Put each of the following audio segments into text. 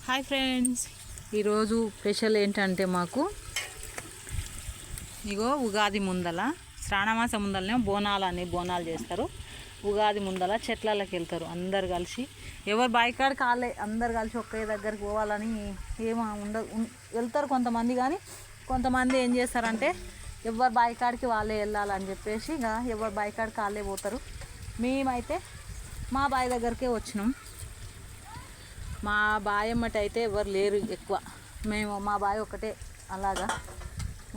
Hi friends, ఈరోజు special ఏంటంటే మాకు ఇగో ఉగాది ముందల శ్రావణమాసం ముందలనే బోనాలు చేస్తారు. ఉగాది ముందల చెట్లలోకి వెళ్తారు అందరు కలిసి. ఎవరు బాయికాడికి కాలే అందరు కలిసి ఒకే దగ్గరికి పోవాలని వెళ్తారు కొంతమంది. కానీ కొంతమంది ఏం చేస్తారంటే ఎవరు బాయికాడికి వాళ్ళే వెళ్ళాలని చెప్పేసి ఇక ఎవరు బాయికాడికి వాళ్ళే పోతారు. మేమైతే మా బావి దగ్గరికే వచ్చినాం. మా బావి అమ్మటి అయితే ఎవరు లేరు ఎక్కువ. మా బావి ఒకటే అలాగా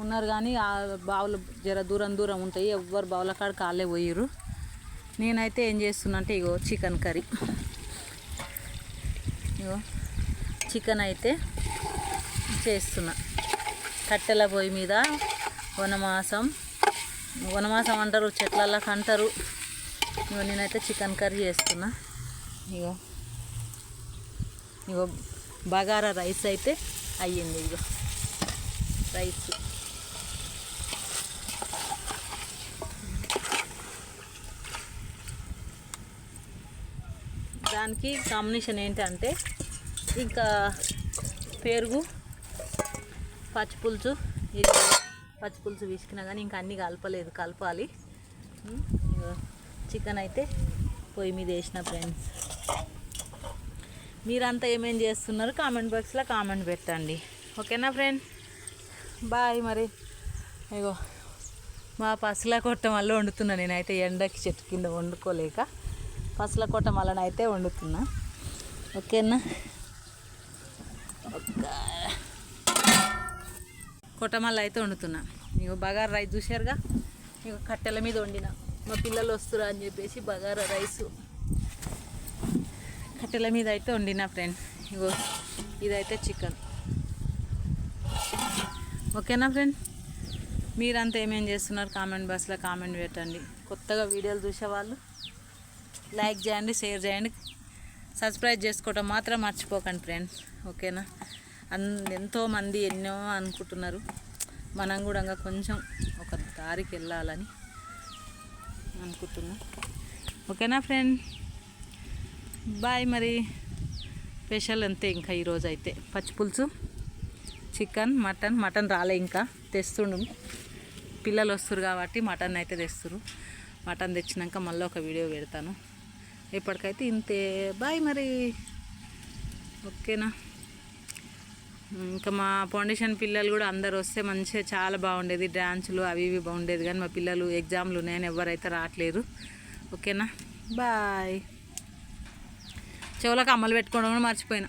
ఉన్నారు. కానీ ఆ బావులు జర దూరం ఉంటాయి. ఎవరు బావుల కాడ కాళ్ళే పోయిర్రు. నేనైతే ఏం చేస్తున్నా అంటే ఇగో చికెన్ కర్రీ. ఇగో చికెన్ అయితే చేస్తున్నా కట్టెల పొయ్యి మీద. వనమాసం అంటారు, చెట్లకి అంటారు. ఇగో నేనైతే చికెన్ కర్రీ చేస్తున్నా. ఇగో బగారా రైస్ అయితే అయ్యింది. ఇగో రైస్ దానికి కాంబినేషన్ ఏంటంటే ఇంకా పెరుగు, పచ్చిపులుసు. ఇది పచ్చిపులుసు విసికినా కానీ ఇంకా అన్నీ కలపాలి. చికెన్ అయితే పొయ్యి మీద వేసిన ఫ్రెండ్స్. మీరంతా ఏమేం చేస్తున్నారు కామెంట్ బాక్స్లో కామెంట్ పెట్టండి. ఓకేనా ఫ్రెండ్, బాయ్. మరి ఇగో మా పసల కొట్టం వల్ల వండుతున్నా. నేనైతే ఎండకి చెట్టు కింద వండుకోలేక పసల కొట్టం వలన అయితే వండుతున్నా. ఓకేనా, కొట్టమల్ల అయితే వండుతున్నా. ఇగో బగారా రైస్ చూసారుగా. ఇగో కట్టెల మీద వండిన. మా పిల్లలు వస్తురా అని చెప్పేసి బగారా రైసు కట్టెల మీద అయితే వండిన ఫ్రెండ్. ఇగో ఇదైతే చికెన్. ఓకేనా ఫ్రెండ్, మీరంతా ఏమేం చేస్తున్నారు కామెంట్ బాక్స్లో కామెంట్ పెట్టండి. కొత్తగా వీడియోలు చూసేవాళ్ళు లైక్ చేయండి, షేర్ చేయండి, సబ్స్క్రైబ్ చేసుకోవటం మాత్రం మర్చిపోకండి ఫ్రెండ్స్. ఓకేనా, ఎంతోమంది ఎన్నో అనుకుంటున్నారు. మనం కూడా కొంచెం ఒక దారికి వెళ్ళాలని అనుకుంటున్నాం. ఓకేనా ఫ్రెండ్, బాయ్. మరి స్పెషల్ అంతే. ఇంకా ఈరోజు అయితే పచ్చిపులుసు, చికెన్, మటన్ రాలే, ఇంకా తెస్తుండు. పిల్లలు వస్తారు కాబట్టి మటన్ అయితే తెస్తారు. మటన్ తెచ్చినాక మళ్ళీ ఒక వీడియో పెడతాను. ఇప్పటికైతే ఇంతే, బాయ్. మరి ఓకేనా, ఇంకా మా ఫౌండేషన్ పిల్లలు కూడా అందరు వస్తే మంచిగా చాలా బాగుండేది. డ్యాన్సులు అవి ఇవి బాగుండేది. కానీ మా పిల్లలు ఎగ్జామ్లు ఉన్నాయని ఎవరైతే రావట్లేరు. ఓకేనా, బాయ్. చెవులకు అమ్మలు పెట్టుకోవడం కూడా మర్చిపోయినా.